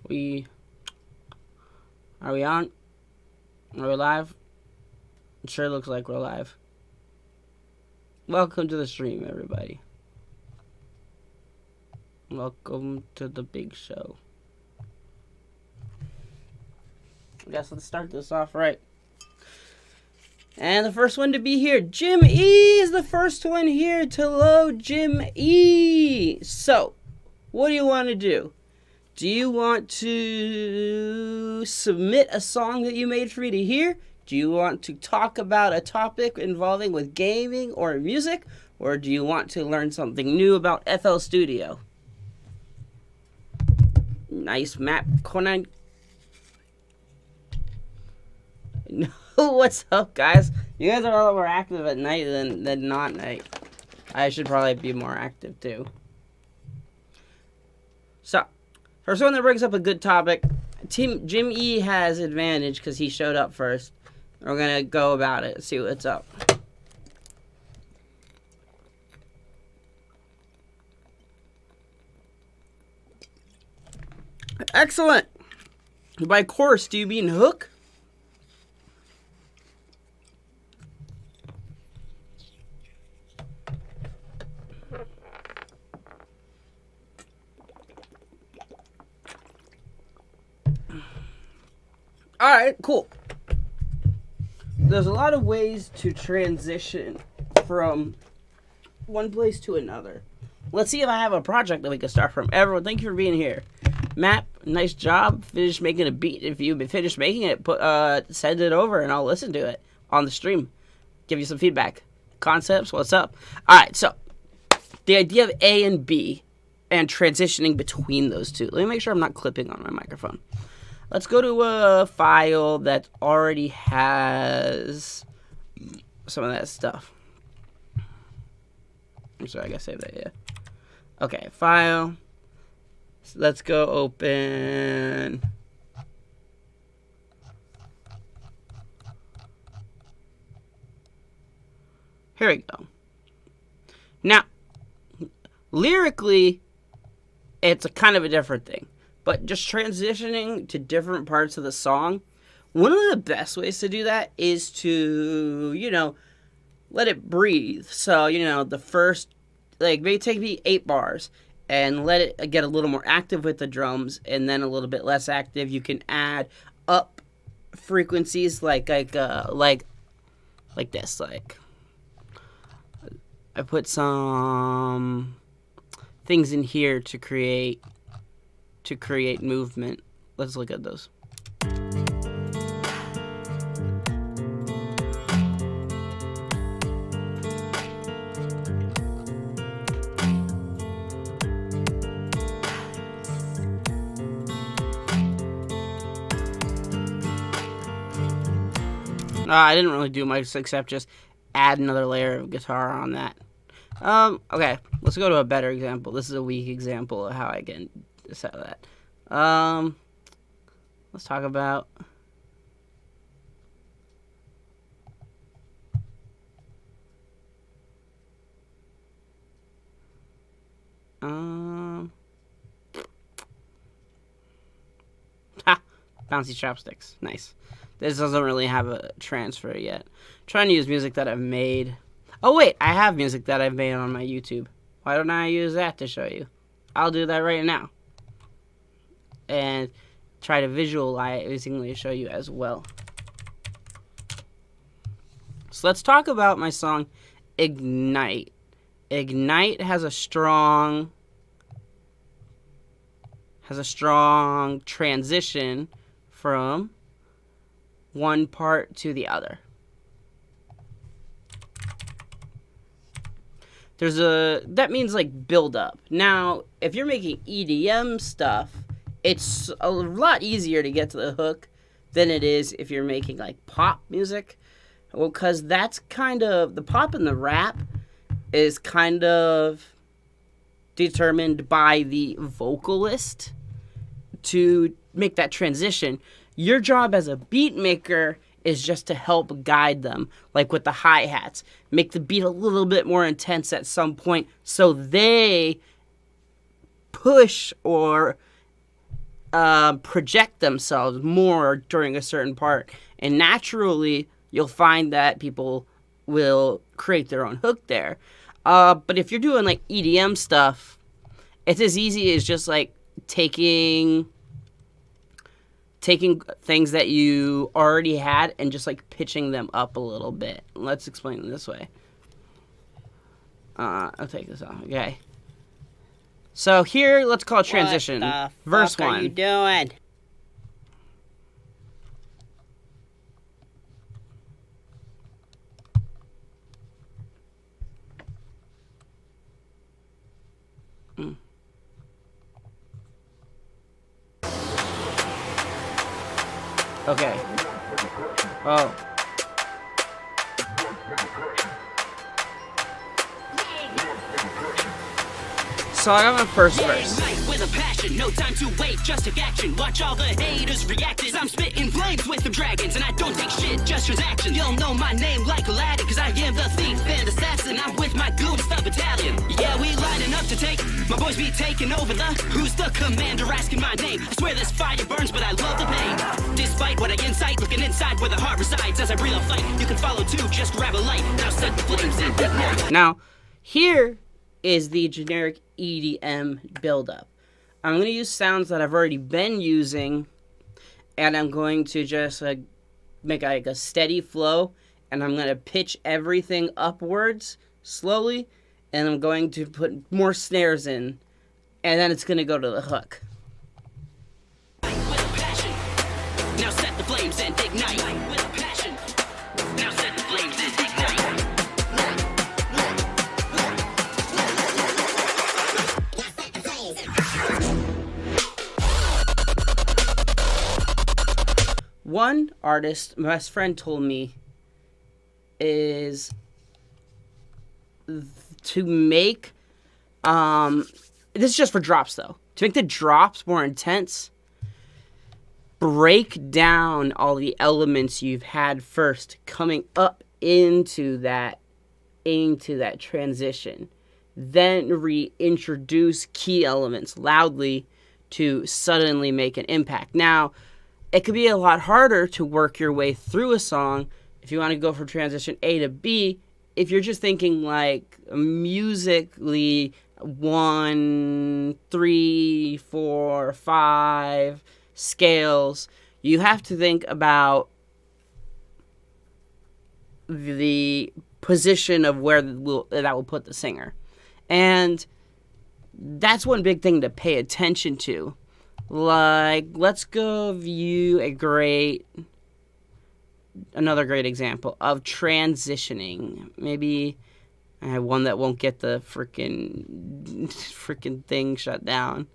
We Are we on? Are we live? It sure looks like we're live. Welcome to the stream, everybody. Welcome to the big show. I guess let's start this off right. And the first one to be here, Jim E is the first one here to load. Jim E. So, what do you want to do? Do you want to submit a song that you made for me to hear? Do you want to talk about a topic involving with gaming or music? Or do you want to learn something new about FL Studio? Nice map, Conan. No, what's up, guys? You guys are a lot more active at night than not night. I should probably be more active, too. So, first one that brings up a good topic. Team Jim E has advantage because he showed up first. We're going to go about it, see what's up. Excellent. By course, do you mean hook? Alright, cool. There's a lot of ways to transition from one place to another. Let's see if I have a project that we can start from. Everyone, thank you for being here. Map, nice job. Finish making a beat. If you've been finished making it, send it over and I'll listen to it on the stream. Give you some feedback. Concepts, what's up? Alright, so the idea of A and B and transitioning between those two. Let me make sure I'm not clipping on my microphone. Let's go to a file that already has some of that stuff. I'm sorry, I gotta save that, yeah. Okay, file. So let's go open. Here we go. Now, lyrically, it's a kind of a different thing. But just transitioning to different parts of the song, one of the best ways to do that is to, let it breathe. So, the first, maybe take me 8 bars and let it get a little more active with the drums and then a little bit less active. You can add up frequencies like this. Like, I put some things in here to create movement. Let's look at those. I didn't really do much except just add another layer of guitar on that. Okay, let's go to a better example. This is a weak example of how I can set that. Let's talk about bouncy chopsticks. Nice. This doesn't really have a transfer yet. I'm trying to use music that I've made. Oh wait, I have music that I've made on my YouTube. Why don't I use that to show you? I'll do that right now. And try to visualizingly show you as well. So let's talk about my song Ignite. Ignite has a strong transition from one part to the other. That means like build up. Now, if you're making EDM stuff, it's a lot easier to get to the hook than it is if you're making like pop music. Well, because that's kind of, the pop and the rap is kind of determined by the vocalist to make that transition. Your job as a beat maker is just to help guide them, like with the hi-hats. Make the beat a little bit more intense at some point so they push or project themselves more during a certain part. And naturally, you'll find that people will create their own hook there. But if you're doing like EDM stuff, it's as easy as just like taking things that you already had and just like pitching them up a little bit. Let's explain it this way. I'll take this off. Okay. So here, let's call it transition. What the Verse fuck 1. are you doing? Okay. Oh. So I got my first verse. With a passion, no time to wait, just take action. Watch all the haters reacting. I'm spitting flames with the dragons, and I don't take shit, just transaction. You'll know my name like Aladdin, cause I am the thief and assassin. I'm with my goons, the battalion. Yeah, we lining up to take. My boys be taking over the. Who's the commander asking my name? I swear this fire burns, but I love the pain. Despite what I incite, looking inside where the heart resides. As I breathe on flight, you can follow too, just grab a light. Now set the flames and ignite. Now, here is the generic EDM buildup. I'm going to use sounds that I've already been using, and I'm going to just make like a steady flow, and I'm going to pitch everything upwards slowly, and I'm going to put more snares in, and then it's going to go to the hook. With a passion. Now set the flames and ignite. With a passion. Now set the flames and ignite. One artist, my best friend told me, is to make, this is just for drops though, to make the drops more intense, break down all the elements you've had first coming up into that transition, then reintroduce key elements loudly to suddenly make an impact. Now, it could be a lot harder to work your way through a song if you want to go from transition A to B. If you're just thinking like musically 1, 3, 4, 5 scales, you have to think about the position of where that will put the singer. And that's one big thing to pay attention to. Like, let's go view another great example of transitioning. Maybe I have one that won't get the freaking thing shut down.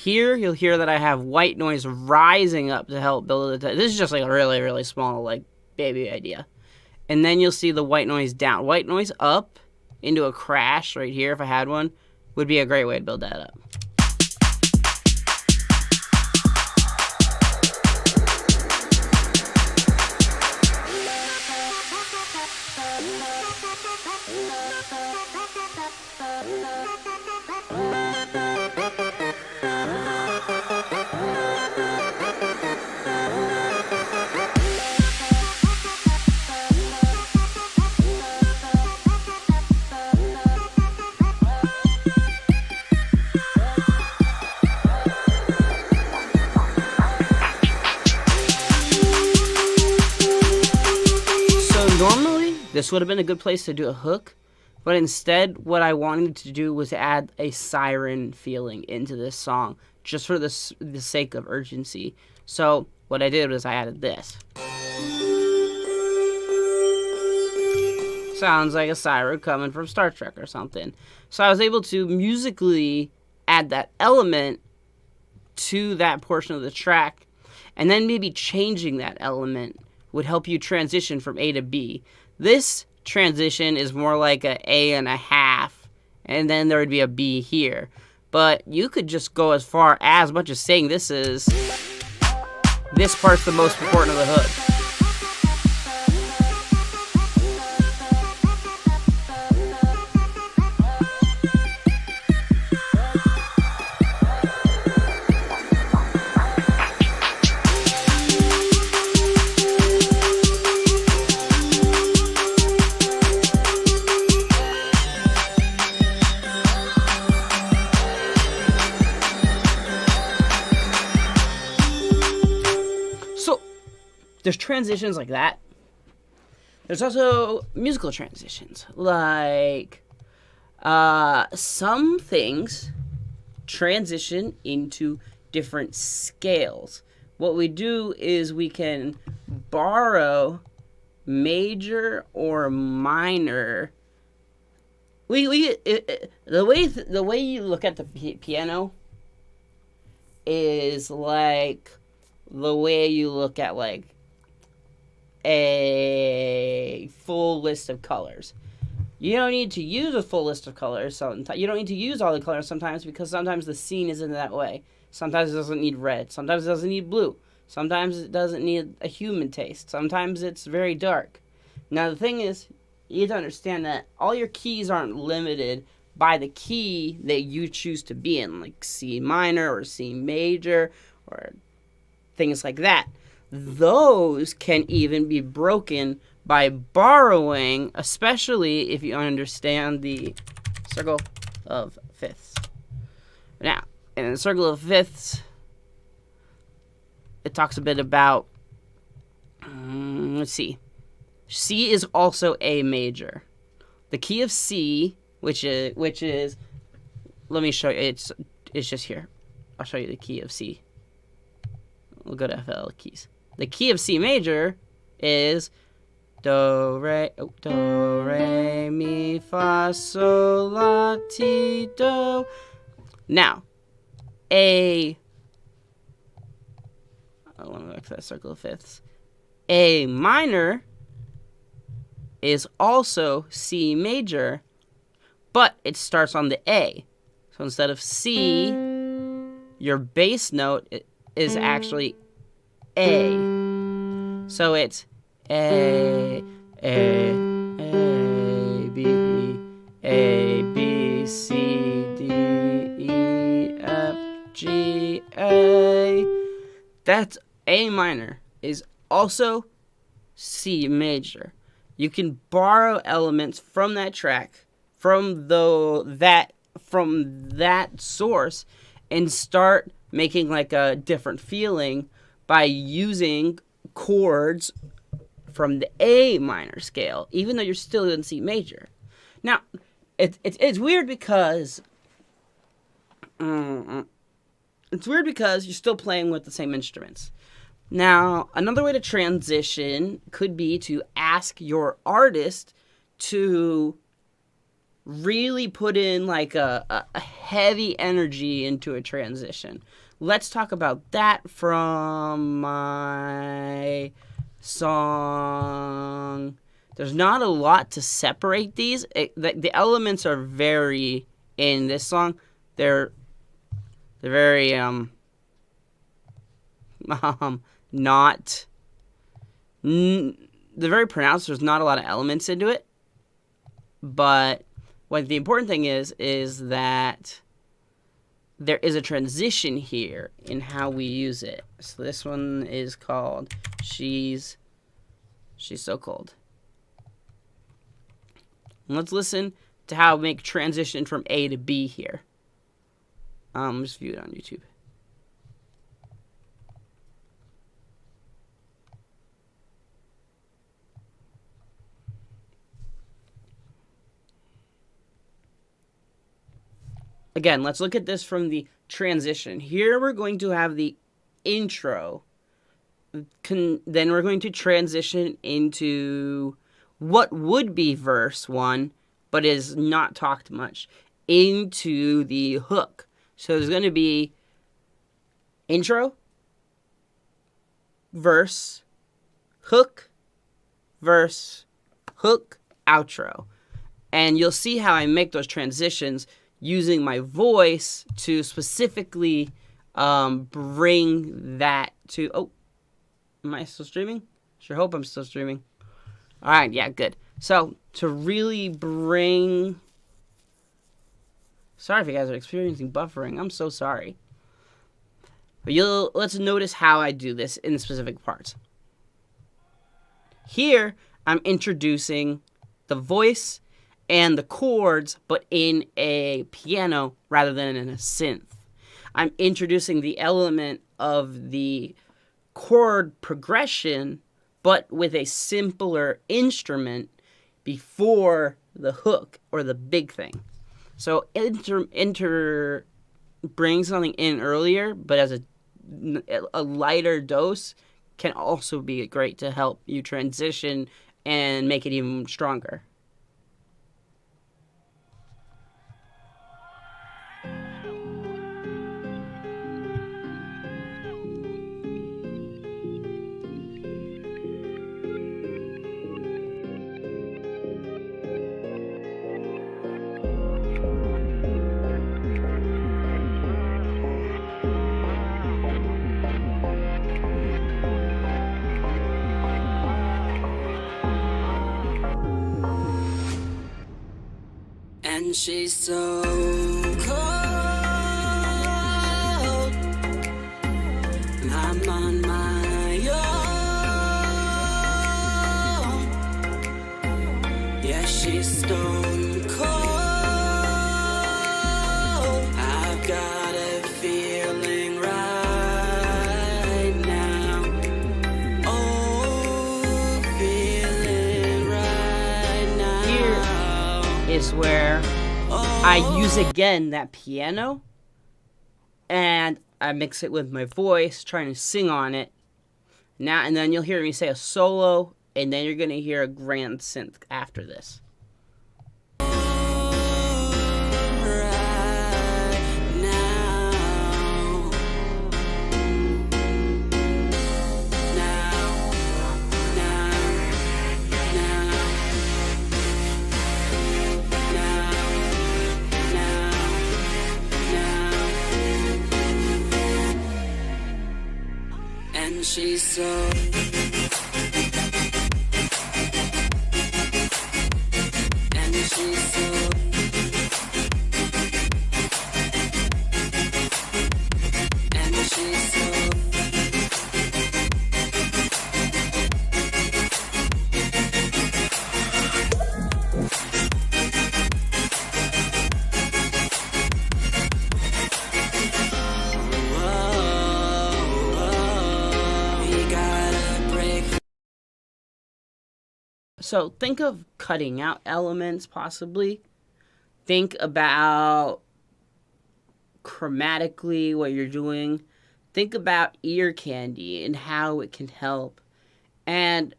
Here, you'll hear that I have white noise rising up to help build it. This is just like a really, really small, like, baby idea. And then you'll see the white noise down. White noise up into a crash right here, if I had one, would be a great way to build that up. Normally, this would have been a good place to do a hook, but instead what I wanted to do was add a siren feeling into this song, just for the sake of urgency. So what I did was I added this. Sounds like a siren coming from Star Trek or something. So I was able to musically add that element to that portion of the track, and then maybe changing that element would help you transition from A to B. This transition is more like a A and a half, and then there would be a B here. but you could just go as far as much as saying this part's the most important of the hook. There's transitions like that. There's also musical transitions. Like, some things transition into different scales. What we do is we can borrow major or minor. The way you look at the piano is like the way you look at like a full list of colors. You don't need to use a full list of colors. You don't need to use all the colors sometimes, because sometimes the scene isn't that way. Sometimes it doesn't need red. Sometimes it doesn't need blue. Sometimes it doesn't need a human taste. Sometimes it's very dark. Now the thing is, you have to understand that all your keys aren't limited by the key that you choose to be in, like C minor or C major or things like that. Those can even be broken by borrowing, especially if you understand the circle of fifths. Now, in the circle of fifths, it talks a bit about, let's see. C is also A major. The key of C, which is, let me show you, it's just here. I'll show you the key of C. We'll go to FL keys. The key of C major is do, re, mi, fa, sol, la, ti, do. Now, I want to go back to that circle of fifths. A minor is also C major, but it starts on the A. So instead of C, your bass note is actually A. So it's A, B, C, D, E, F, G, A. That's A minor is also C major. You can borrow elements from that track, from that source, and start making like a different feeling by using chords from the A minor scale, even though you're still in C major. Now, it's weird because you're still playing with the same instruments. Now, another way to transition could be to ask your artist to really put in like a heavy energy into a transition. Let's talk about that from my song. There's not a lot to separate these. The elements are very, in this song, they're very not they're very pronounced. There's not a lot of elements into it, but what the important thing is that there is a transition here in how we use it. So this one is called She's So Cold. And let's listen to how we make transition from A to B here. Just view it on YouTube. Again, let's look at this from the transition. Here we're going to have the intro. Then we're going to transition into what would be verse 1, but is not talked much, into the hook. So there's going to be intro, verse, hook, outro. And you'll see how I make those transitions using my voice to specifically bring that to... Oh, am I still streaming? Sure hope I'm still streaming. All right, yeah, good. So, to really bring... Sorry if you guys are experiencing buffering. I'm so sorry. But let's notice how I do this in the specific parts. Here, I'm introducing the voice and the chords, but in a piano rather than in a synth. I'm introducing the element of the chord progression, but with a simpler instrument before the hook or the big thing. So bring something in earlier, but as a lighter dose can also be great to help you transition and make it even stronger. And she's so cold. I'm on my own. Yeah, she's stone cold. I've got a feeling right now. Oh, feeling right now. Here is where I use again that piano and I mix it with my voice, trying to sing on it. Now and then you'll hear me say a solo, and then you're gonna hear a grand synth after this. And she's so... And she's so... And she's so... So think of cutting out elements, possibly. Think about chromatically what you're doing. Think about ear candy and how it can help. And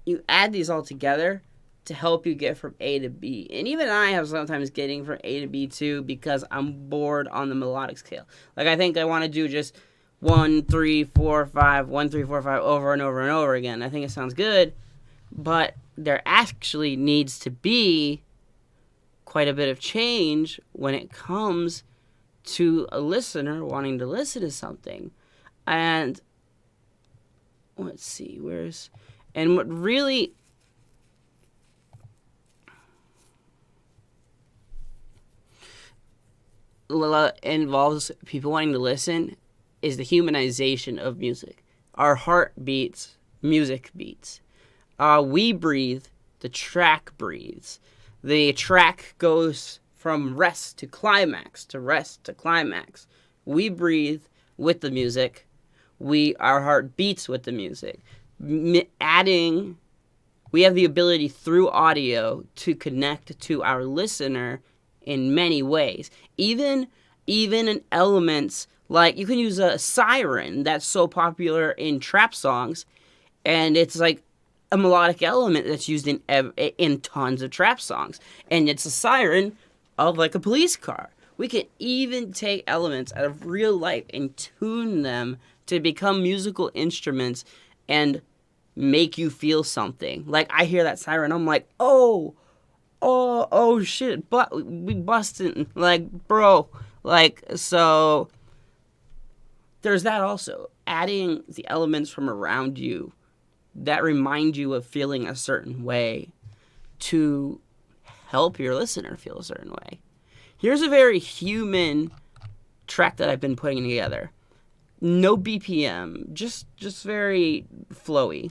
you add these all together to help you get from A to B. And even I have sometimes getting from A to B too, because I'm bored on the melodic scale. Like, I think I want to do just 1, 3, 4, 5, 1, 3, 4, 5 over and over and over again. I think it sounds good. But there actually needs to be quite a bit of change when it comes to a listener wanting to listen to something. And let's see, and what really involves people wanting to listen is the humanization of music. Our heart beats, music beats. We breathe, the track breathes. The track goes from rest to climax, to rest to climax. We breathe with the music. Our heart beats with the music. We have the ability through audio to connect to our listener in many ways. Even in elements like, you can use a siren that's so popular in trap songs, and it's like a melodic element that's used in tons of trap songs, and it's a siren of like a police car. We can even take elements out of real life and tune them to become musical instruments and make you feel something. Like, I hear that siren, I'm like, oh, oh shit, but we busting, like, bro, like, so there's that also. Adding the elements from around you that remind you of feeling a certain way to help your listener feel a certain way. Here's a very human track that I've been putting together. No BPM, just very flowy.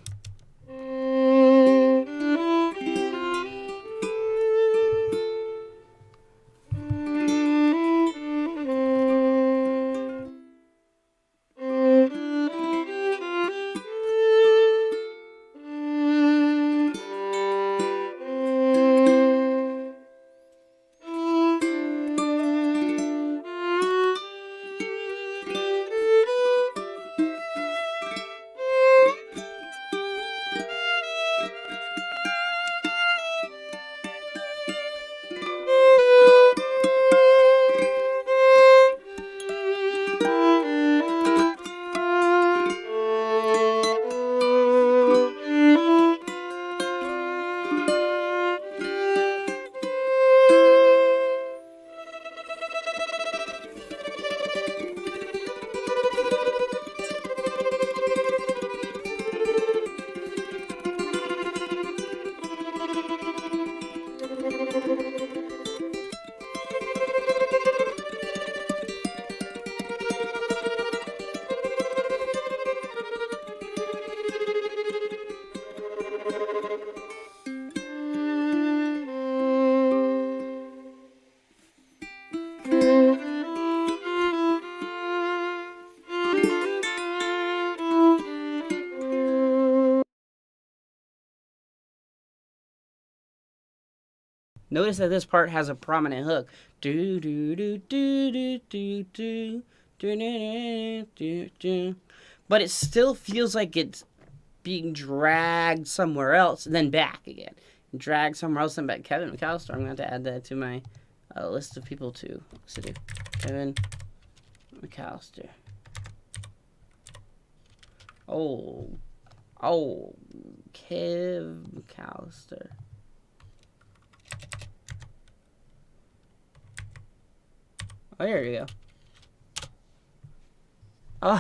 Notice that this part has a prominent hook. Do do do do do do do do do do. But it still feels like it's being dragged somewhere else and then back again. Dragged somewhere else and back. Kevin McAllister. I'm going to have to add that to my list of people to listen to. Kevin McAllister. Oh, Kev McAllister. Oh, there you go.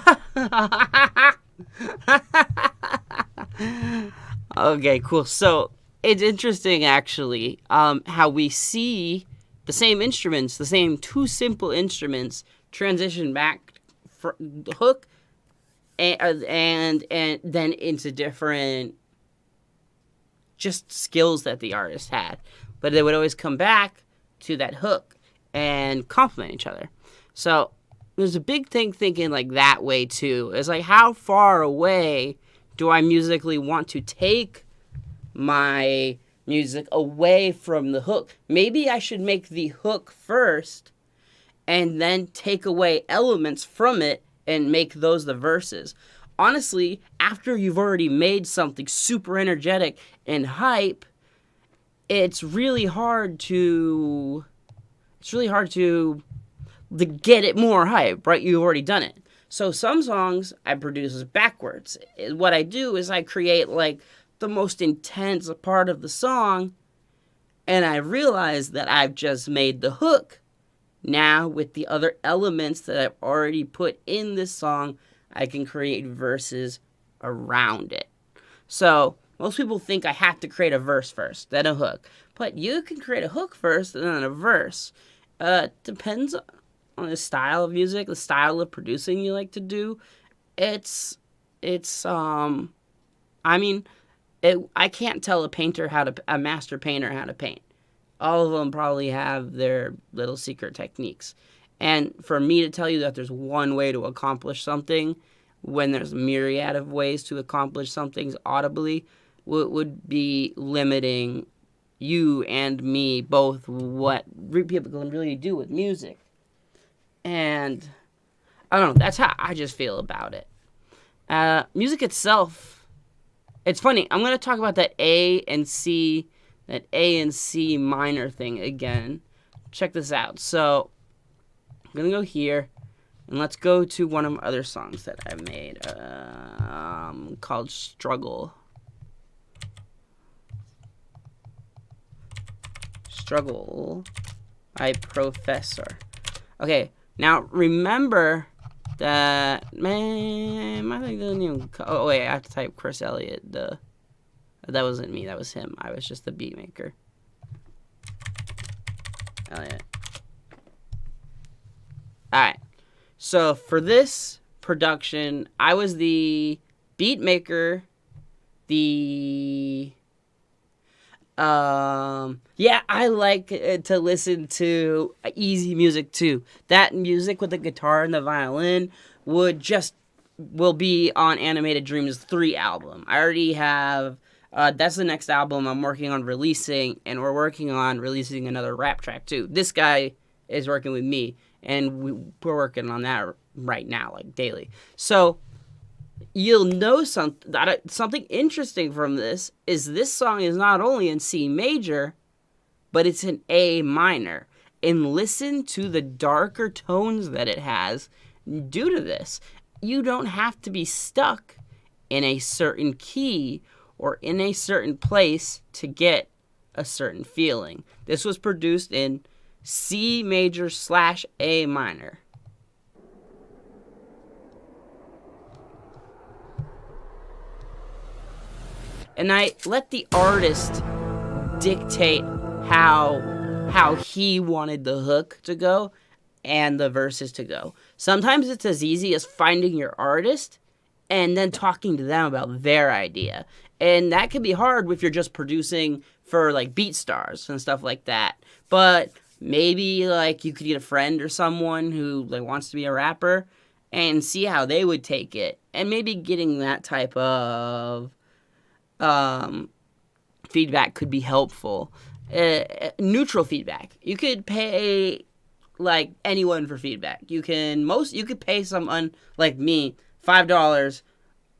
Okay, cool. So it's interesting, actually, how we see the same instruments, the same two simple instruments, transition back from the hook and then into different just skills that the artist had, but they would always come back to that hook and complement each other. So there's a big thing thinking like that way too. It's like, how far away do I musically want to take my music away from the hook? Maybe I should make the hook first and then take away elements from it and make those the verses. Honestly, after you've already made something super energetic and hype, it's really hard to get it more hype, right? You've already done it. So some songs I produce backwards. What I do is I create like the most intense part of the song, and I realize that I've just made the hook. Now with the other elements that I've already put in this song, I can create verses around it. So most people think I have to create a verse first, then a hook. But you can create a hook first and then a verse. Depends on the style of music, the style of producing you like to do. I can't tell a master painter how to paint. All of them probably have their little secret techniques. And for me to tell you that there's one way to accomplish something when there's a myriad of ways to accomplish something audibly would be limiting you and me both what people can really do with music. And I don't know, that's how I just feel about it. Music itself, it's funny, I'm going to talk about that A and C minor thing again. Check this out. So I'm going to go here, and let's go to one of my other songs that I made called Struggle. Struggle by Professoar. Okay, now remember that, man, my thing doesn't even, oh wait, I have to type Chris Elliott, that wasn't me, that was him. I was just the beat maker. Elliott. Alright, so for this production, I was the beat maker, yeah, I like to listen to easy music too. That music with the guitar and the violin will be on Animated Dreams 3 album. I already have, that's the next album I'm working on releasing, and we're working on releasing another rap track too. This guy is working with me, and we're working on that right now, like daily. So you'll know something interesting from this song is not only in C major, but it's in A minor. And listen to the darker tones that it has due to this. You don't have to be stuck in a certain key or in a certain place to get a certain feeling. This was produced in C major / A minor. And I let the artist dictate how he wanted the hook to go and the verses to go. Sometimes it's as easy as finding your artist and then talking to them about their idea. And that can be hard if you're just producing for like BeatStars and stuff like that. But maybe like you could get a friend or someone who like wants to be a rapper and see how they would take it. And maybe getting that type of feedback could be helpful. Neutral feedback. You could pay like anyone for feedback. You could pay someone like me $5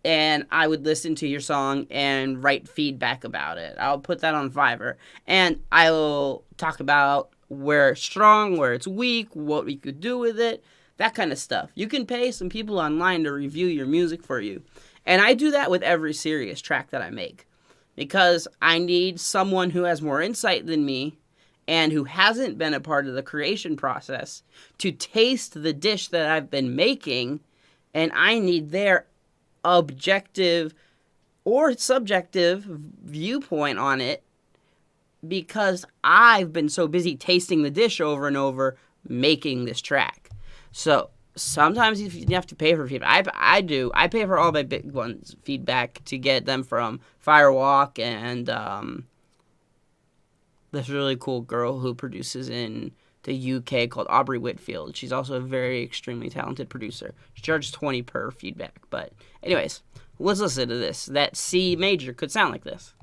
and I would listen to your song and write feedback about it. I'll put that on Fiverr and I will talk about where it's strong, where it's weak, what we could do with it, that kind of stuff. You can pay some people online to review your music for you. And I do that with every serious track that I make because I need someone who has more insight than me and who hasn't been a part of the creation process to taste the dish that I've been making, and I need their objective or subjective viewpoint on it because I've been so busy tasting the dish over and over making this track. So sometimes you have to pay for feedback. I do. I pay for all my big ones feedback to get them from Firewalk and this really cool girl who produces in the UK called Aubrey Whitfield. She's also a very extremely talented producer. She charges $20 per feedback. But anyways, let's listen to this. That C major could sound like this.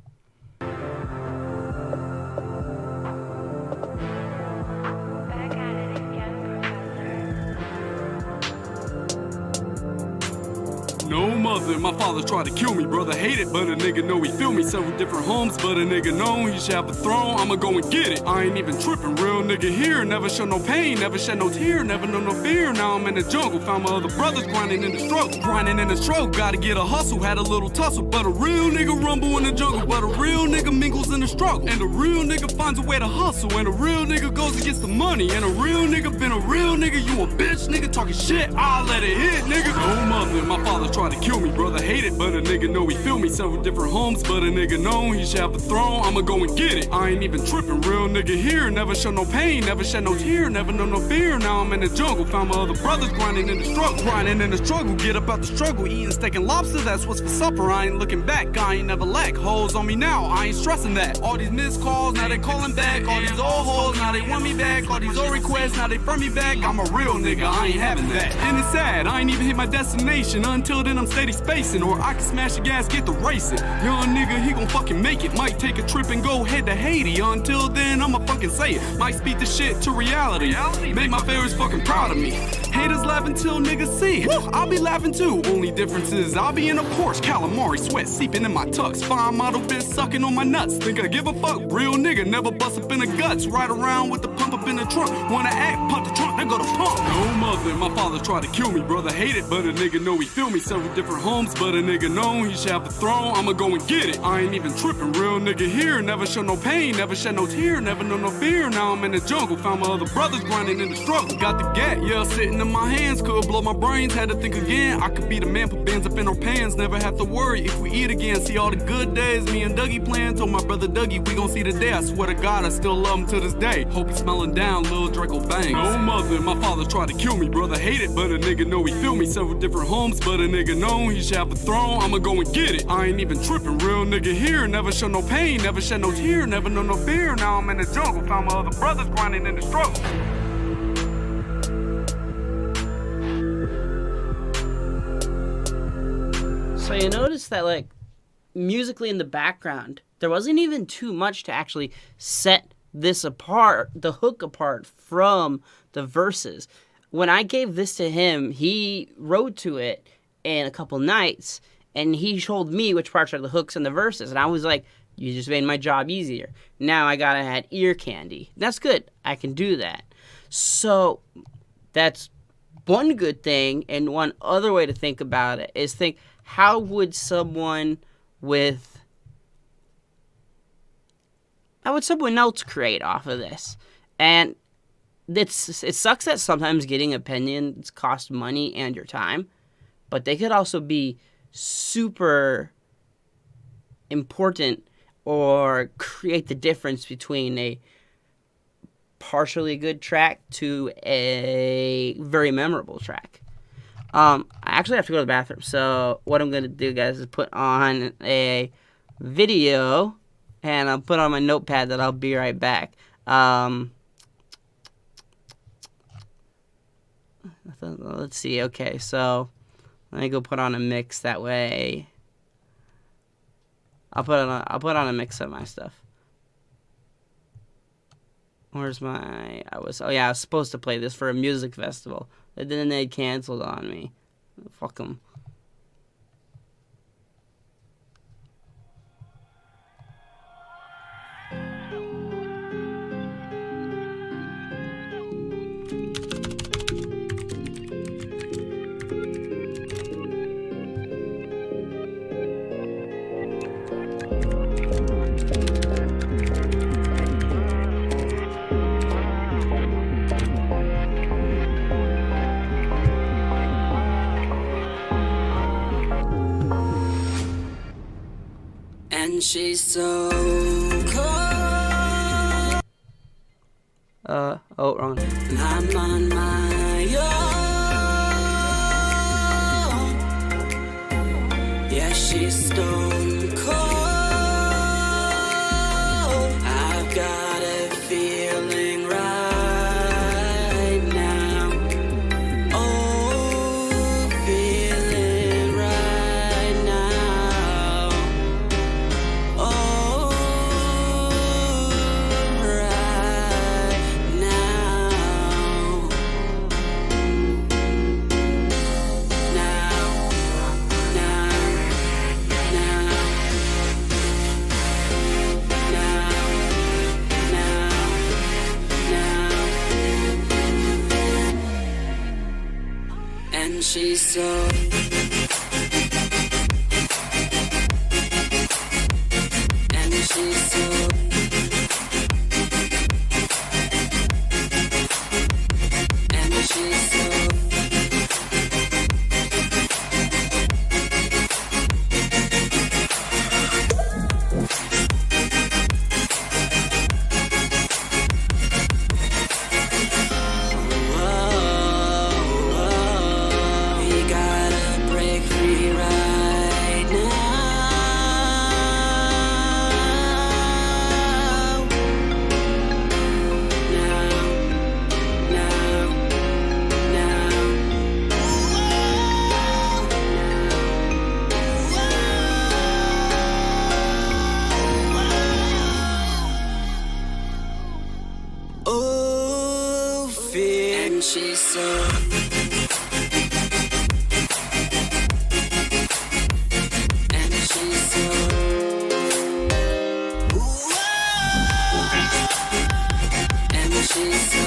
No mother, my father tried to kill me, brother hate it, but a nigga know he feel me. Several different homes, but a nigga know he should have a throne, I'ma go and get it. I ain't even tripping, real nigga here, never show no pain, never shed no tear, never know no fear. Now I'm in the jungle, found my other brothers grinding in the struggle, gotta get a hustle, had a little tussle, but a real nigga rumble in the jungle, but a real nigga mingles in the struggle, and a real nigga finds a way to hustle, and a real nigga goes and gets the money, and a real nigga been a real nigga, you a bitch nigga talking shit, I'll let it hit nigga. No mother, my father tried to kill me, brother hate it, but a nigga know he feel me. Several different homes, but a nigga know he should have a throne, I'ma go and get it. I ain't even tripping, real nigga here, never show no pain, never shed no tear, never know no fear. Now I'm in the jungle, found my other brothers grinding in the struggle, get up out the struggle, eating steak and lobster, that's what's for supper. I ain't looking back, I ain't never lack, hoes on me now, I ain't stressing that. All these missed calls, now they calling back, all these old hoes, now they want me back, all these old requests, now they from me back. I'm a real nigga, I ain't having that. And it's sad, I ain't even hit my destination, until then I'm steady spacing, or I can smash the gas, get the racing. Young nigga, he gon' fucking make it. Might take a trip and go head to Haiti. Until then, I'ma fucking say it. Might speak the shit to reality. Make my favorites fucking proud of me. Haters laugh until niggas see it. I'll be laughing too. Only difference is I'll be in a Porsche, calamari sweat seeping in my tux. Fine model bitch sucking on my nuts. Think I give a fuck? Real nigga, never bust up in the guts. Ride around with the pump up in the trunk. Wanna act, pump the trunk, then go to pump. No mother, my father tried to kill me, brother hate it, but a nigga know he feel me. Several different homes, but a nigga know he should have a throne. I'ma go and get it. I ain't even tripping, real nigga here. Never show no pain, never shed no tear, never know no fear. Now I'm in the jungle, found my other brothers grinding in the struggle. Got the gat, yeah, sitting in my hands, could blow my brains. Had to think again. I could be the man, put bands up in our pants. Never have to worry if we eat again. See all the good days. Me and Dougie playing. Told my brother Dougie we gon' see the day. I swear to God, I still love him to this day. Hope he's smelling down, Lil Draco bangs. No mother, my father tried to kill me. Brother hate it, but a nigga know he feel me. Several different homes, but a nigga know he should have a throne. I'ma go and get it. I ain't even tripping, real nigga here. Never show no pain, never shed no tear, never know no fear. Now I'm in the jungle, found my other brothers grinding in the struggle. So you notice that, like, musically in the background, there wasn't even too much to actually set this apart, the hook apart from the verses. When I gave this to him, he wrote to it in a couple nights, and he told me which parts are the hooks and the verses, and I was like, you just made my job easier. Now I gotta add ear candy. That's good. I can do that. So that's one good thing, and one other way to think about it is think, how would someone else create off of this? And it sucks that sometimes getting opinions cost money and your time, but they could also be super important or create the difference between a partially good track to a very memorable track. I actually have to go to the bathroom, so what I'm going to do, guys, is put on a video, and I'll put on my notepad that I'll be right back. Let's see, okay, so let me go put on a mix, that way I'll put on a mix of my stuff. Where's my... I was supposed to play this for a music festival. And then they canceled on me. Fuck them. And she's so cold. Wrong. And I'm on my own. Yeah, she's stone cold. I've got a feeling right now. Oh, feeling right now. Oh, right now. And she's so... And she's so... And she's so... We gotta break free right now. Oh, fear. And she's so... And she's so... And she's so...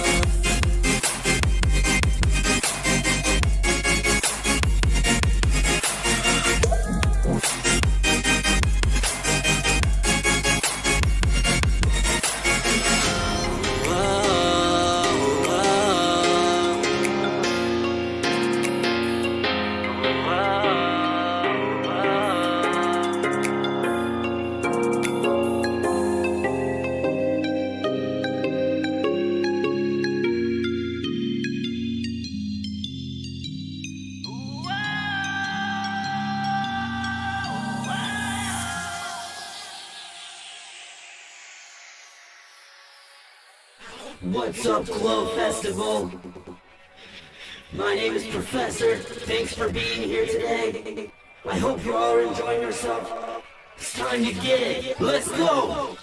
What's up, Glow Festival? My name is Professor. Thanks for being here today. I hope you all are enjoying yourself. It's time to get it. Let's go!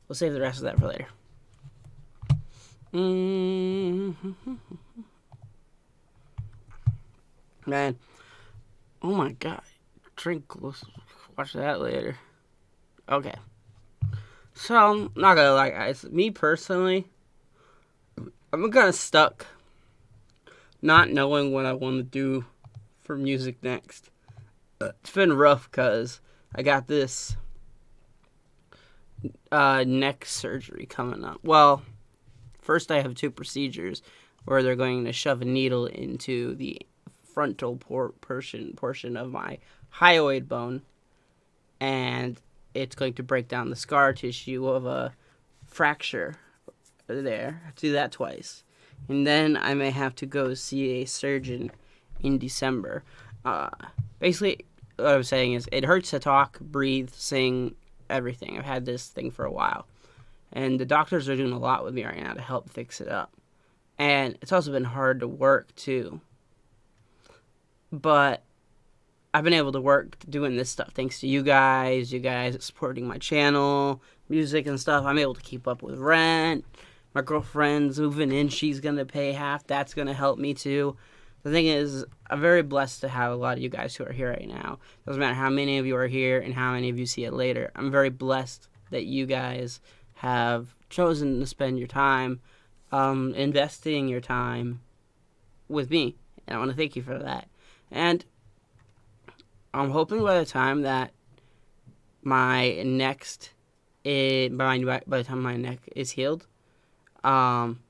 We'll save the rest of that for later. Man. Oh my god. Drink. Let's watch that later. Okay. So, I'm not gonna lie, guys. Me personally, I'm kind of stuck not knowing what I want to do for music next. It's been rough because I got this neck surgery coming up. Well, first I have 2 procedures where they're going to shove a needle into the frontal portion of my hyoid bone, and it's going to break down the scar tissue of a fracture there. I have to do that twice. And then I may have to go see a surgeon in December. Basically, what I'm saying is it hurts to talk, breathe, sing, everything. I've had this thing for a while. And the doctors are doing a lot with me right now to help fix it up. And it's also been hard to work, too. But I've been able to work doing this stuff thanks to you guys supporting my channel, music and stuff. I'm able to keep up with rent. My girlfriend's moving in. She's going to pay half. That's going to help me, too. The thing is, I'm very blessed to have a lot of you guys who are here right now. Doesn't matter how many of you are here and how many of you see it later. I'm very blessed that you guys have chosen to spend your time investing your time with me. And I want to thank you for that. And I'm hoping by the time that my next, by the time my neck is healed, I'm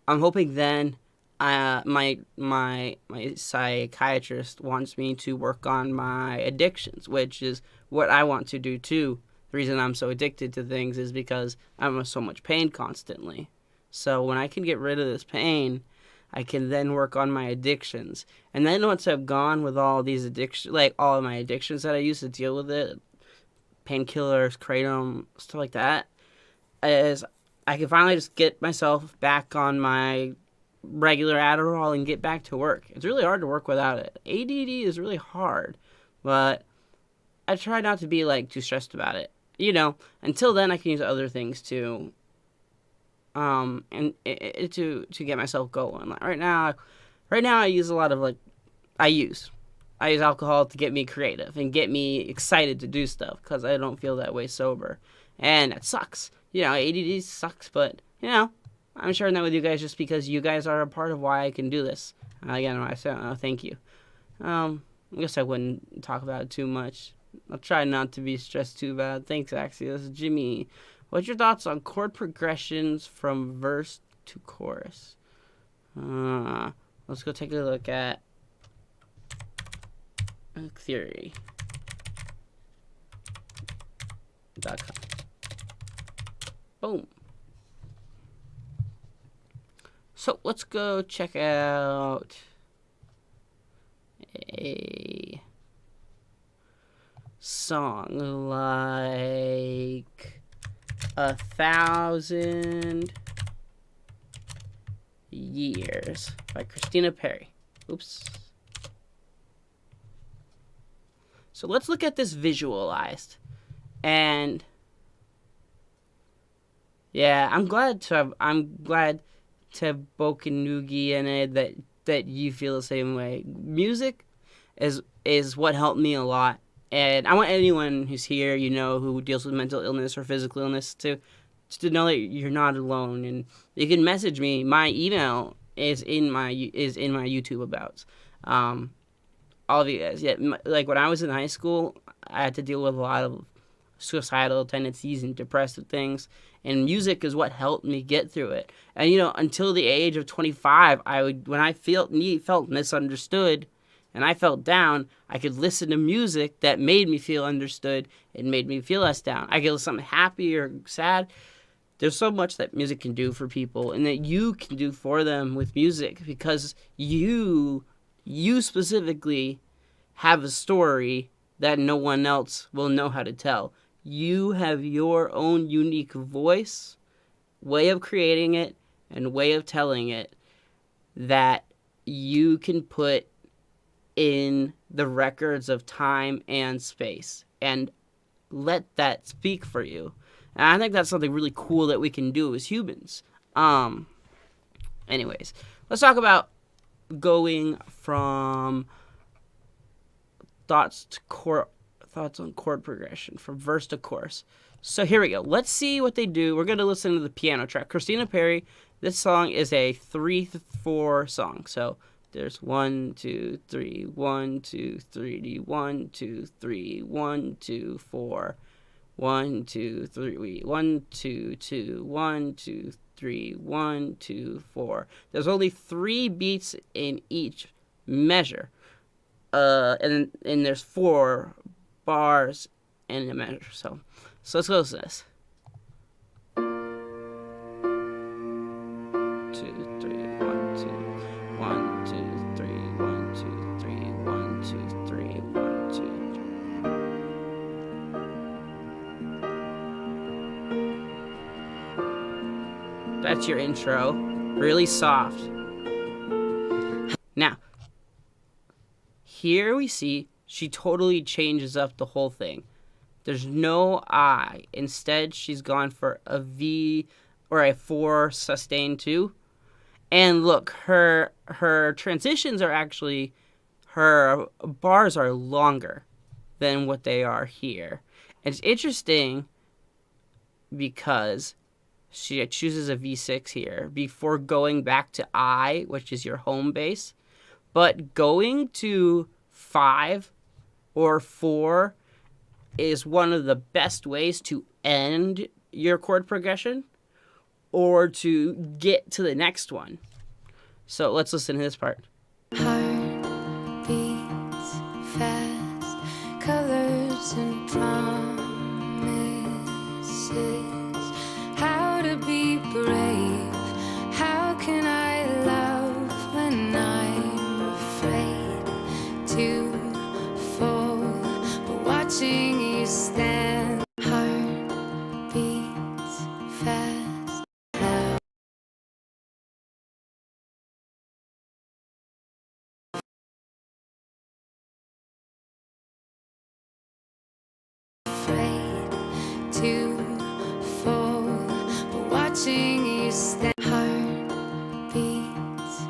hoping then, my psychiatrist wants me to work on my addictions, which is what I want to do too. The reason I'm so addicted to things is because I'm in so much pain constantly. So when I can get rid of this pain, I can then work on my addictions. And then once I've gone with all these addictions, like all of my addictions that I used to deal with it, painkillers, kratom, stuff like that, is I can finally just get myself back on my regular Adderall and get back to work. It's really hard to work without it. ADD is really hard, but I try not to be too stressed about it. Until then I can use other things to to get myself going. Right now I use a lot of I use alcohol to get me creative and get me excited to do stuff because I don't feel that way sober, and that sucks. ADD sucks, but I'm sharing that with you guys just because you guys are a part of why I can do this. Again, I say thank you. I guess I wouldn't talk about it too much. I'll try not to be stressed too bad. Thanks, Axie. This is Jimmy. What's your thoughts on chord progressions from verse to chorus? Let's go take a look at theory.com. Boom. So let's go check out a song like 1,000 Years by Christina Perri. Oops. So let's look at this visualized. And yeah, I'm glad to have Bokanugi in it that you feel the same way. Music is what helped me a lot. And I want anyone who's here, who deals with mental illness or physical illness to know that you're not alone. And you can message me. My email is in my YouTube abouts. All of you guys. Yeah, when I was in high school, I had to deal with a lot of suicidal tendencies and depressive things. And music is what helped me get through it. And until the age of 25, when I felt misunderstood and I felt down, I could listen to music that made me feel understood and made me feel less down. I could listen to something happy or sad. There's so much that music can do for people and that you can do for them with music because you specifically have a story that no one else will know how to tell. You have your own unique voice, way of creating it, and way of telling it that you can put in the records of time and space and let that speak for you. And I think that's something really cool that we can do as humans. Anyways, let's talk about going from thoughts on chord progression from verse to chorus. So here we go. Let's see what they do. We're going to listen to the piano track. Christina Perri, this song is a 3/4 song. So there's 1, 2, 3, 1, 2, 3, 1, 2, 3, 1, 2, 4, 1, 2, 3, 1, 2, 2, 1, 2, 3, 1, 2, 4. There's only 3 beats in each measure. And there's 4 bars in a measure. So let's go to this. 2, 3, 1, 2, 1, 2, 3, 1, 2, 3, 1, 2, 3, 1, 2, 3. That's your intro. Really soft. Now, here we see she totally changes up the whole thing. There's no I. Instead, she's gone for a V or a 4 sustained 2. And look, her transitions are actually, her bars are longer than what they are here. And it's interesting because she chooses a V6 here before going back to I, which is your home base. But going to 5 or 4 is one of the best ways to end your chord progression or to get to the next one. So let's listen to this part. Heart beats fast, colors and promises. How to be brave, how can I love when I'm afraid to fall, but watching you stand. Heart beats fast. Afraid to fall, but watching you stand. Heart beats.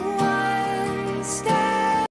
One step.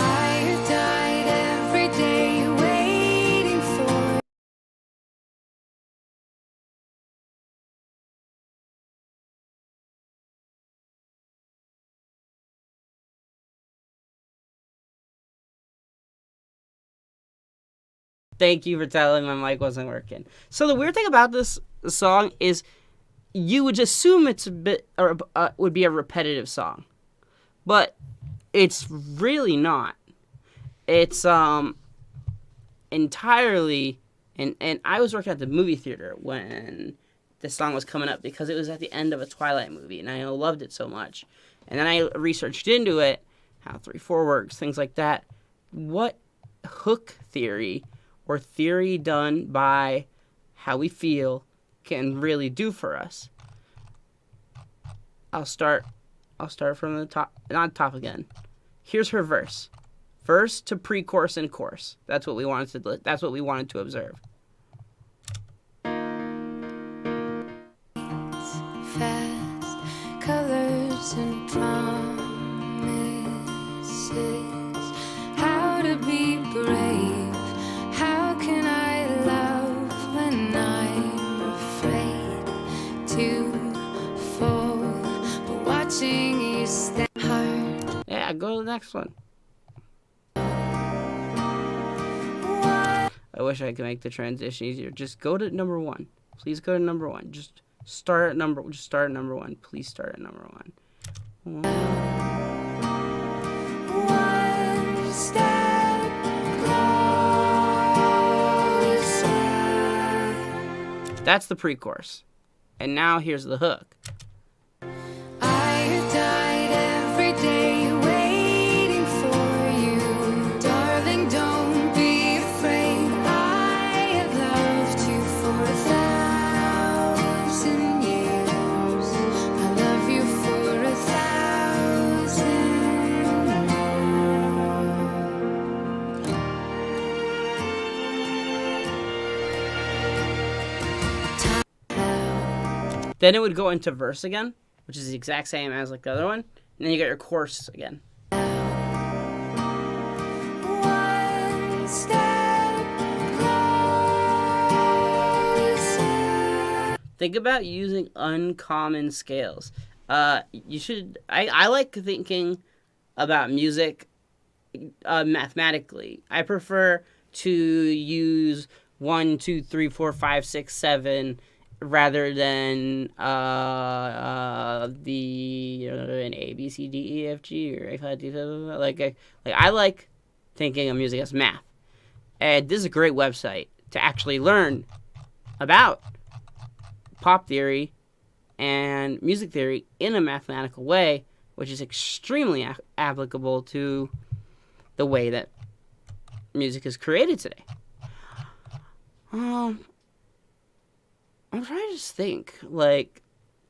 I died every day waiting for. Thank you for telling my mic wasn't working. So the weird thing about this song is you would assume it's a bit or would be a repetitive song, but it's really not. It's entirely and I was working at the movie theater when this song was coming up because it was at the end of a Twilight movie and I loved it so much. And then I researched into it, how 3/4 works, things like that. What hook theory or theory done by how we feel can really do for us. I'll start from the top, not top again. Here's her verse. Verse to pre-chorus and chorus. That's what we wanted to observe. Fast, colors and promises. How to be brave, how can I love when I'm afraid to fall, but watching you stand. Heart. Yeah, go to the next one. I wish I could make the transition easier. Just go to number 1. Please go to number 1. Just start at number 1. Please start at number 1. One step closer. That's the pre-chorus. And now here's the hook. I died every day waiting for you, darling. Don't be afraid. I have loved you for 1,000 years. I love you for 1,000 more. Then it would go into verse again, which is the exact same as like the other one. And then you got your chorus again. One step closer. Think about using uncommon scales. You should. I like thinking about music mathematically. I prefer to use 1, 2, 3, 4, 5, 6, 7 rather than the an A B C D E F G or I like thinking of music as math, and this is a great website to actually learn about pop theory and music theory in a mathematical way, which is extremely applicable to the way that music is created today. I'm trying to just think, like,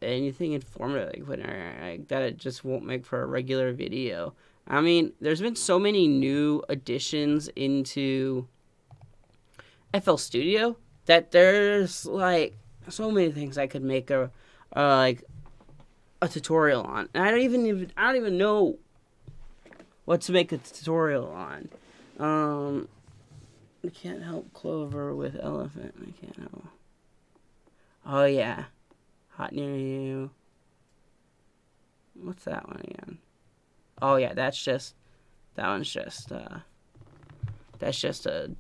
anything informative that it just won't make for a regular video. I mean, there's been so many new additions into FL Studio that there's, like, so many things I could make a tutorial on. And I don't even know what to make a tutorial on. I can't help Clover with elephant. I can't help. Oh yeah, hot near you. What's that one again? Oh yeah, that's just a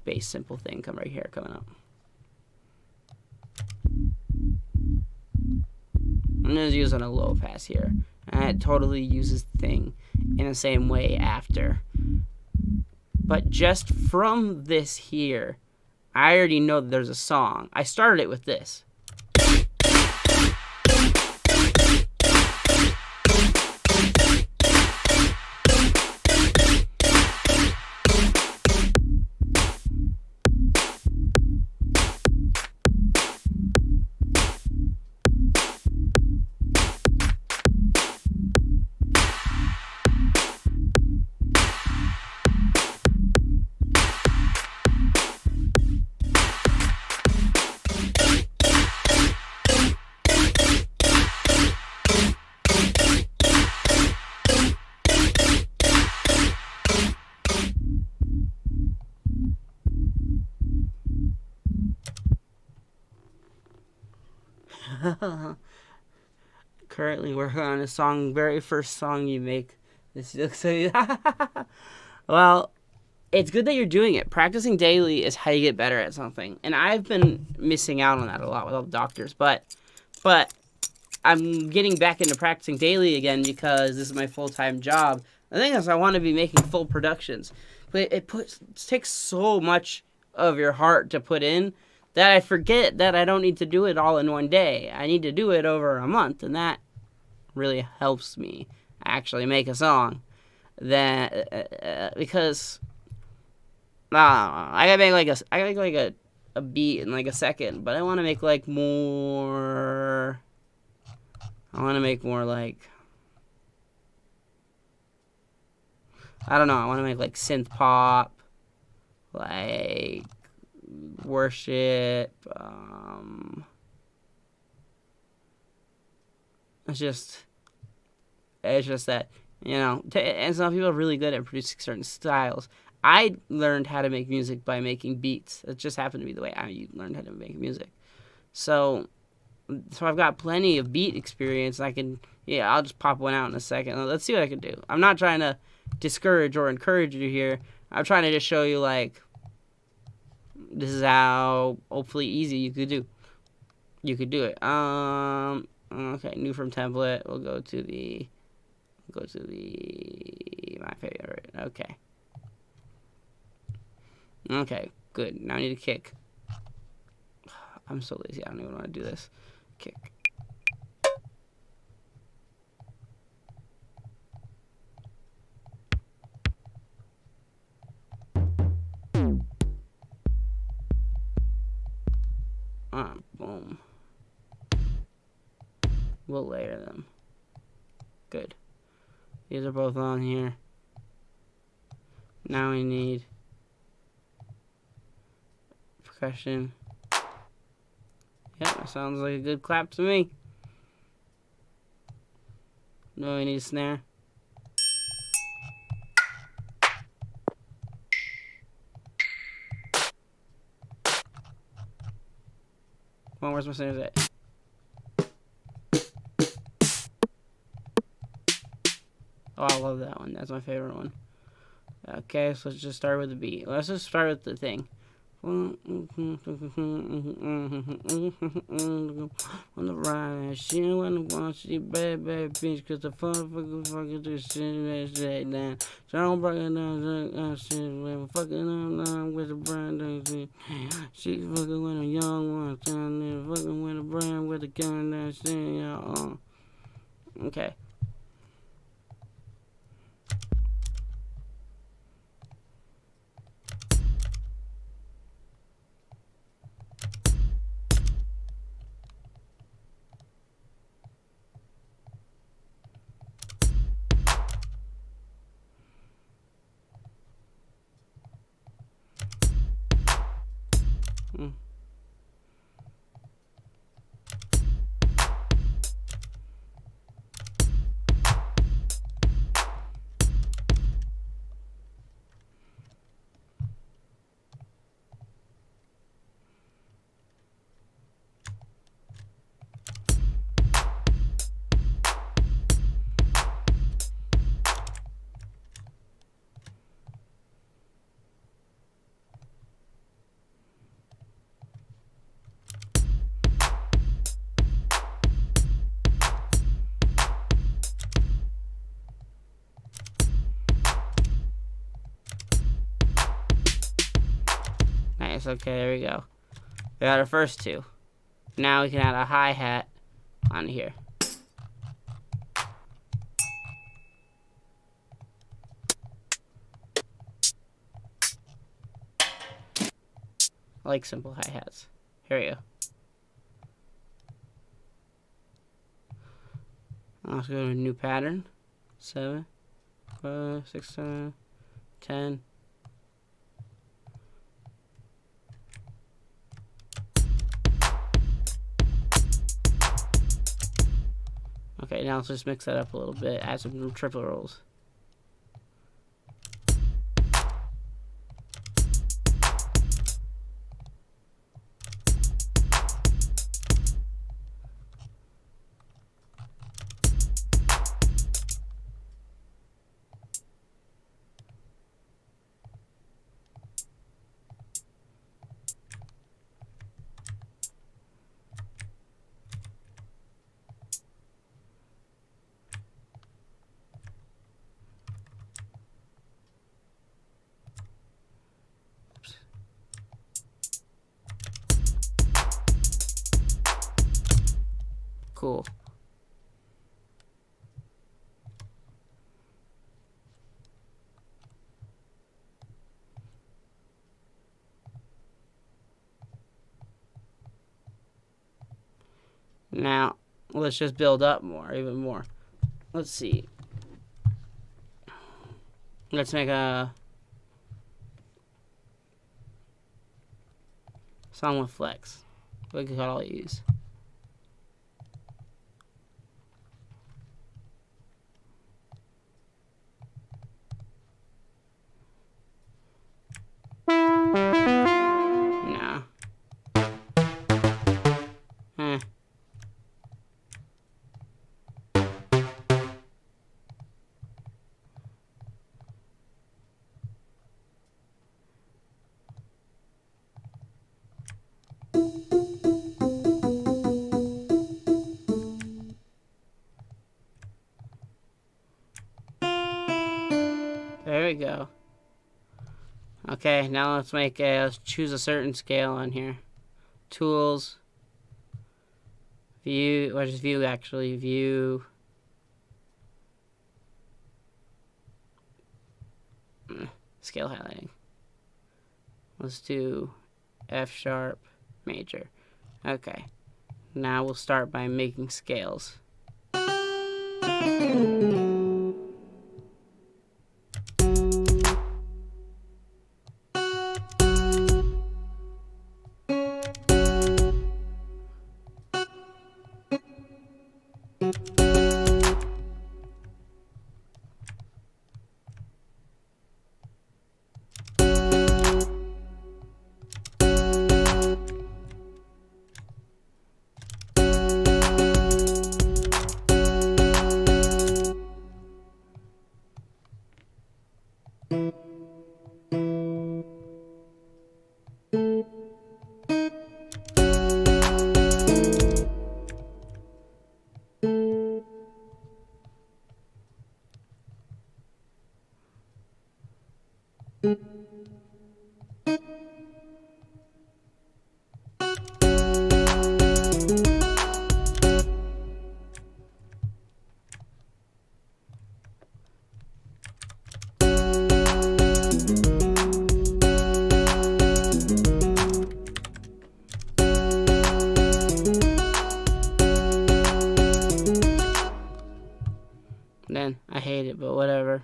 base simple thing coming up. I'm just using a low pass here, and it totally uses the thing in the same way after. But just from this here, I already know that there's a song. I started it with this. Currently working on a song, very first song you make. This looks so. Well, it's good that you're doing it. Practicing daily is how you get better at something, and I've been missing out on that a lot with all the doctors. But I'm getting back into practicing daily again because this is my full-time job. The thing is, I want to be making full productions, but it takes so much of your heart to put in that I forget that I don't need to do it all in one day. I need to do it over a month, and that really helps me actually make a song. Because I gotta make a beat in like a second, but I want to make more. I want to make more like, I don't know. I want to make like synth pop, like worship. It's just that, and some people are really good at producing certain styles. I learned how to make music by making beats. It just happened to be the way I learned how to make music. So I've got plenty of beat experience. I'll just pop one out in a second. Let's see what I can do. I'm not trying to discourage or encourage you here. I'm trying to just show you, like, this is how hopefully easy you could do it. Okay, new from template. We'll go to the my favorite. Okay, good. Now I need a kick. I'm so lazy. I don't even want to do this. Kick. Boom. We'll layer them. Good. These are both on here. Now we need percussion. Yep, that sounds like a good clap to me. No, we need a snare. Come on, where's my snares at? Oh, I love that one. That's my favorite one. Okay, so let's just start with the beat. Let's just start with the thing. On the ride, she don't wanna watch, she bad bitch, cause the fucking do shit down. So I'm breaking down, shit, fucking up with the brand new shit. She fucking with a young one, down there, fucking with a brand with a gun, that shit, y'all. Okay. Nice, okay, there we go. We got our first two. Now we can add a hi-hat on here. I like simple hi-hats. Here we go. Let's go to a new pattern. 7, 5, 6, 7, 10. Okay, now let's just mix that up a little bit. Add some triple rolls. Cool. Now, let's just build up more, even more. Let's see. Let's make a song with flex. We could all use. No. There we go. Okay, now let's let's choose a certain scale on here. Tools. View, what is view actually? View. Scale highlighting. Let's do F sharp major. Okay. Now we'll start by making scales. Man, I hate it, but whatever.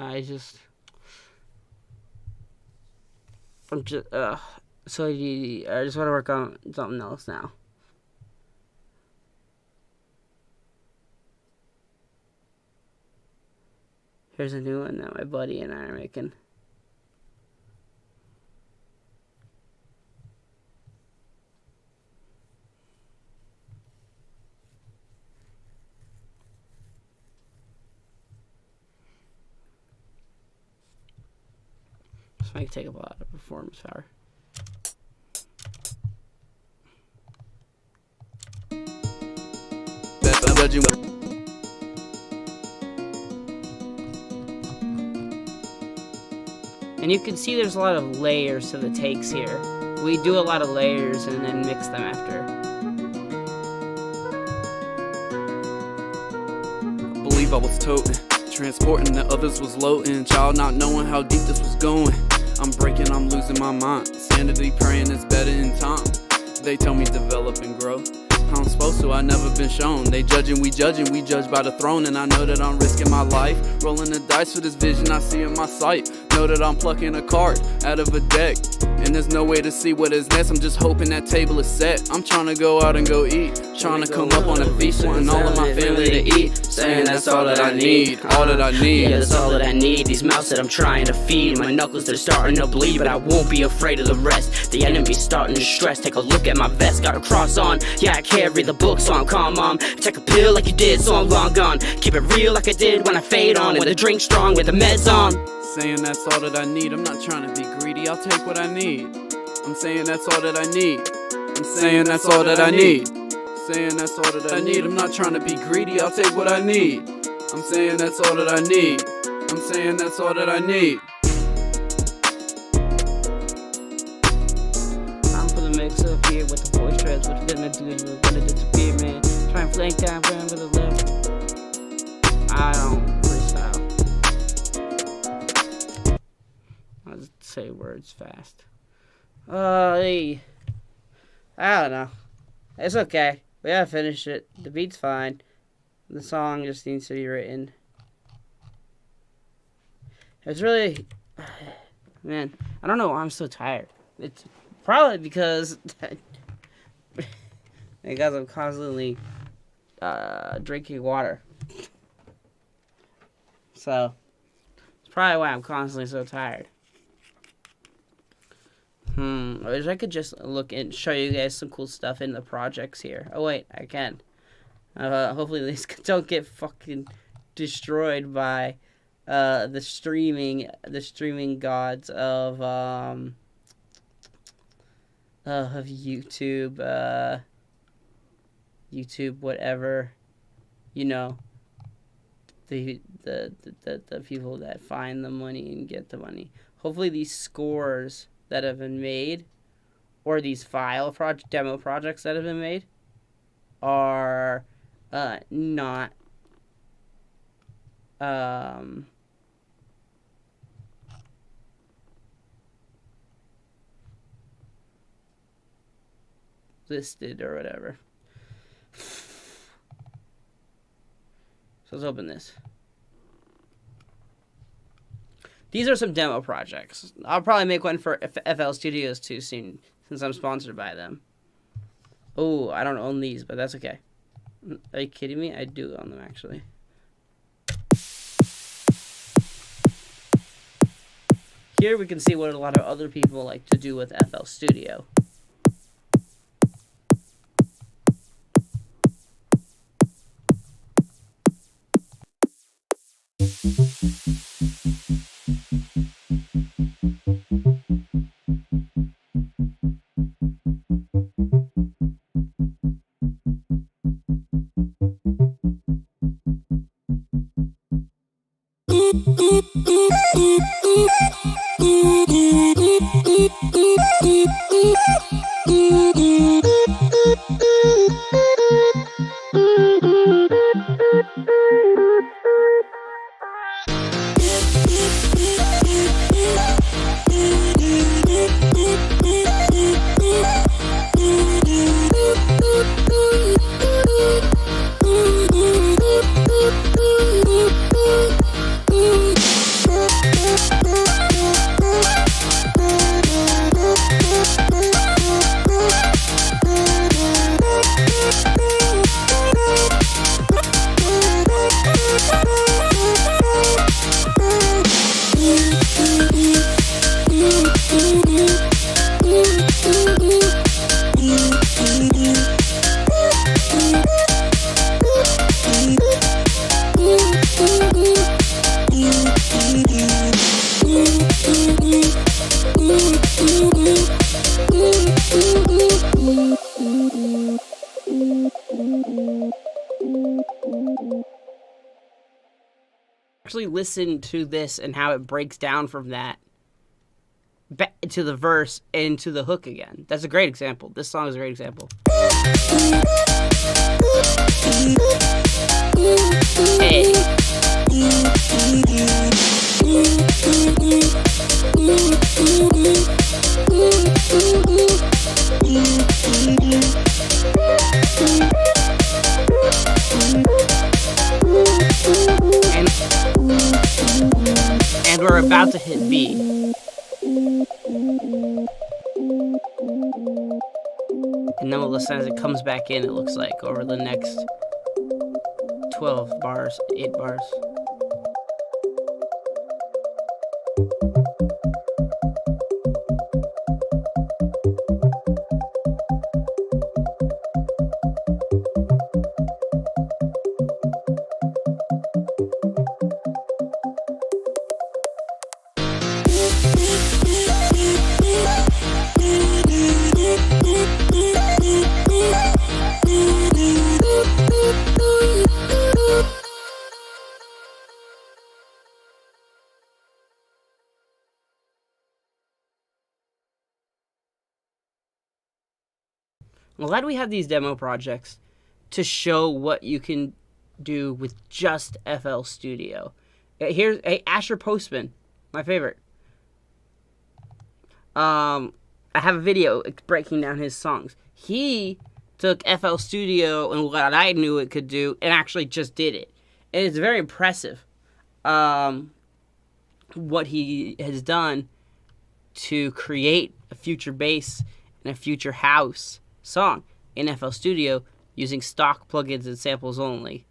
I just, I'm just, so I just want to work on something else now. Here's a new one that my buddy and I are making. This might take up a lot of performance power. And you can see there's a lot of layers to the takes here. We do a lot of layers and then mix them after. I believe I was toting, transporting the others was loading. Child not knowing how deep this was going. I'm breaking, I'm losing my mind. Sanity praying it's better in time. They tell me develop and grow. I'm supposed to, I never been shown. They judging, we judge by the throne. And I know that I'm risking my life, rolling the dice for this vision I see in my sight. Know that I'm plucking a card out of a deck, and there's no way to see what is next. I'm just hoping that table is set. I'm trying to go out and go eat, trying to come up on a feast, wanting all of my family to eat, saying that's all that I need, all that I need. Yeah, that's all that I need. These mouths that I'm trying to feed, my knuckles they're starting to bleed, but I won't be afraid of the rest. The enemy's starting to stress. Take a look at my vest, got a cross on. Yeah, I carry the book, so I'm calm, mom. Take a pill like you did, so I'm long gone. Keep it real like I did when I fade on, with the drink strong, with the meds on. Saying that's all that I need. I'm not trying to be greedy, I'll take what I need. I'm saying that's all that I need. I'm saying that's all that I need. Saying that's all that I need. I'm not trying to be greedy, I'll take what I need. I'm saying that's all that I need. I'm saying that's all that I need. I'm for the mix up here with the voice treads. What you gonna do? You're gonna disappear, man. Try and flank down, run with the left. I don't freestyle. I'll just say words fast. I don't know. It's okay. We gotta finish it. The beat's fine. The song just needs to be written. It's really, man, I don't know why I'm so tired. It's probably because I'm constantly drinking water. So it's probably why I'm constantly so tired. I wish I could just look and show you guys some cool stuff in the projects here. Oh wait, I can. Hopefully these don't get fucking destroyed by the streaming gods of YouTube, YouTube whatever, you know, the people that find the money and get the money. Hopefully these scores that have been made, or these demo projects that have been made, are not listed or whatever. So let's open this. These are some demo projects. I'll probably make one for FL Studios too soon, since I'm sponsored by them. Oh, I don't own these, but that's okay. Are you kidding me? I do own them, actually. Here we can see what a lot of other people like to do with FL Studio. Actually listen to this and how it breaks down from that to the verse and to the hook again. That's a great example. This song is a great example. Hey. And we're about to hit B. And then we'll listen as it comes back in, it looks like, over the next 12 bars, 8 bars. I'm glad we have these demo projects to show what you can do with just FL Studio. Here's Asher Postman, my favorite. I have a video breaking down his songs. He took FL Studio and what I knew it could do and actually just did it. And it's very impressive what he has done to create a future bass and a future house song in FL Studio using stock plugins and samples only.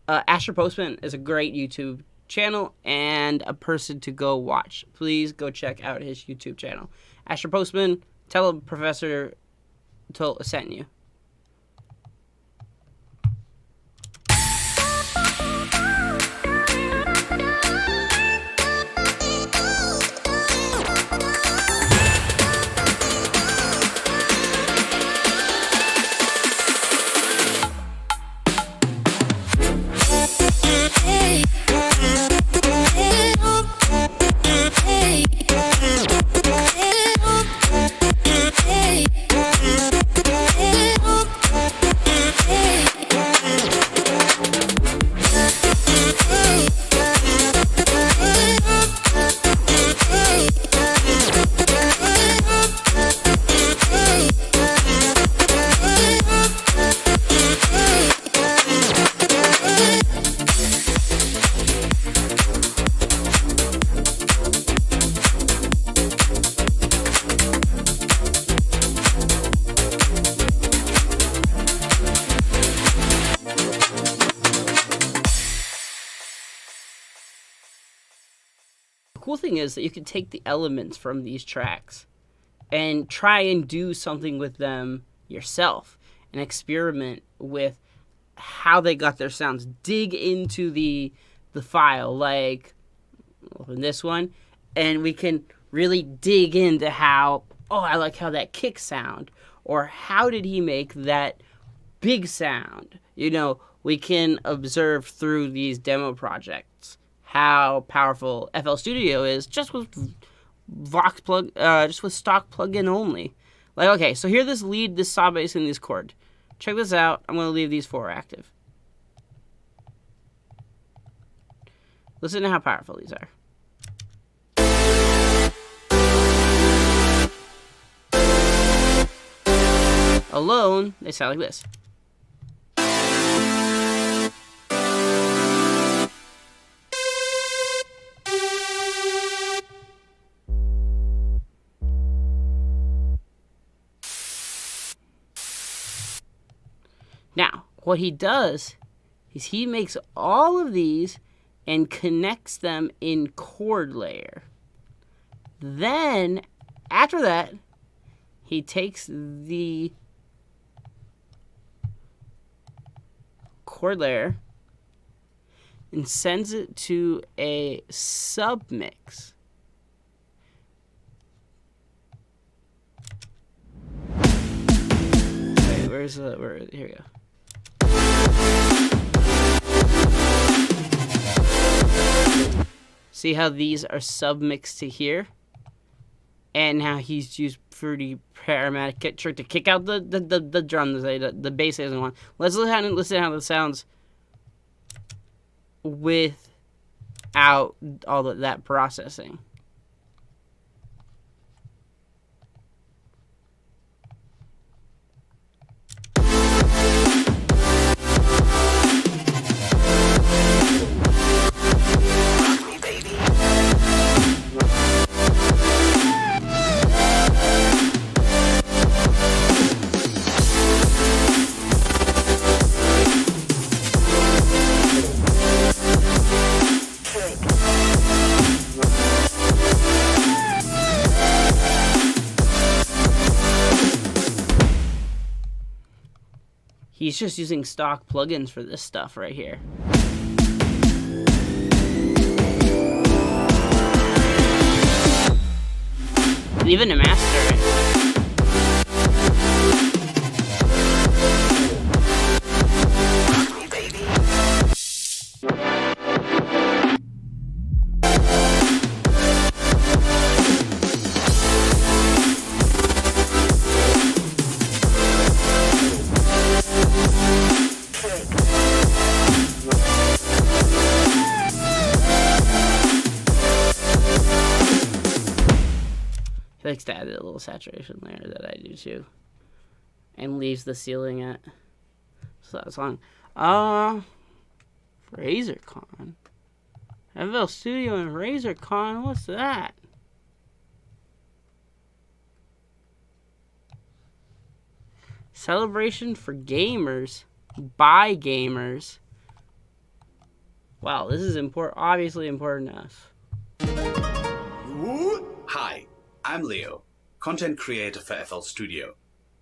Asher Postman is a great YouTube channel and a person to go watch. Please go check out his YouTube channel. Asher Postman, tell him Professor sent you. Hey. cool thing is that you can take the elements from these tracks and try and do something with them yourself and experiment with how they got their sounds. Dig into the file, like open this one, and we can really dig into how, oh, I like how that kick sound, or how did he make that big sound? You know, we can observe through these demo projects how powerful FL Studio is just with just with stock plugin only. Like, okay, so here this lead, this saw bass, and this chord. Check this out. I'm going to leave these 4 active. Listen to how powerful these are. Alone, they sound like this. Now, what he does is he makes all of these and connects them in chord layer. Then, after that, he takes the chord layer and sends it to a submix. Wait, here we go. See how these are submixed to here? And how he's used pretty parametric kick trick to kick out the drum, the bass isn't one. Let's listen how it sounds without all that processing. He's just using stock plugins for this stuff right here. And even to master it. He likes to add a little saturation layer that I do too. And leaves the ceiling at. So that's long. RazorCon. FL Studio and RazorCon, what's that? Celebration for gamers. By gamers. Wow, this is obviously important to us. Hi, I'm Leo, content creator for FL Studio.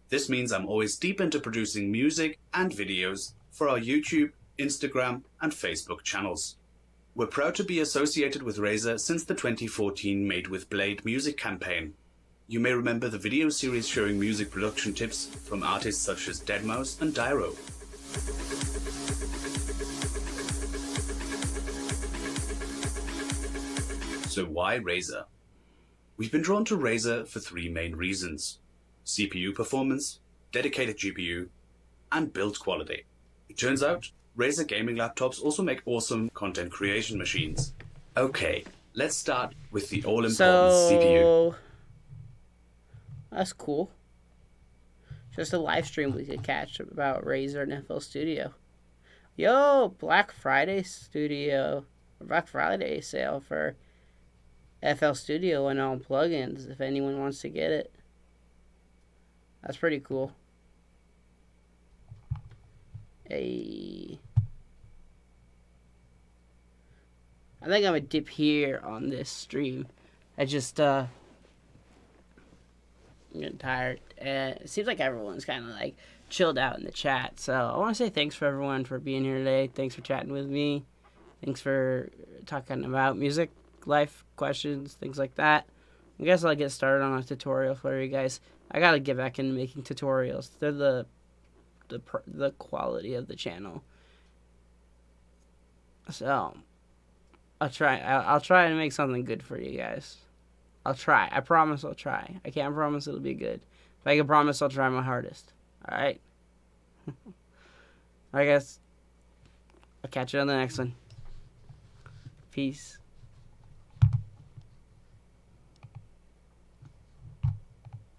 This means I'm always deep into producing music and videos for our YouTube, Instagram, and Facebook channels. We're proud to be associated with Razer since the 2014 Made with Blade music campaign. You may remember the video series showing music production tips from artists such as deadmau5 and Dyro. So why Razer? We've been drawn to Razer for 3 main reasons: CPU performance, dedicated GPU, and build quality. It turns out, Razer gaming laptops also make awesome content creation machines. Okay, let's start with the all-important CPU. That's cool. Just a live stream we could catch about Razer and FL Studio. Yo, Black Friday sale for FL Studio and all plugins, if anyone wants to get it. That's pretty cool. I think I'm gonna dip here on this stream. I just I'm getting tired. It seems like everyone's kind of like chilled out in the chat. So I want to say thanks for everyone for being here today. Thanks for chatting with me. Thanks for talking about music, life, questions, things like that. I guess I'll get started on a tutorial for you guys. I gotta get back into making tutorials. They're the quality of the channel. So I'll try to make something good for you guys. I'll try. I promise I'll try. I can't promise it'll be good. But I can promise I'll try my hardest. Alright? I guess I'll catch you on the next one. Peace.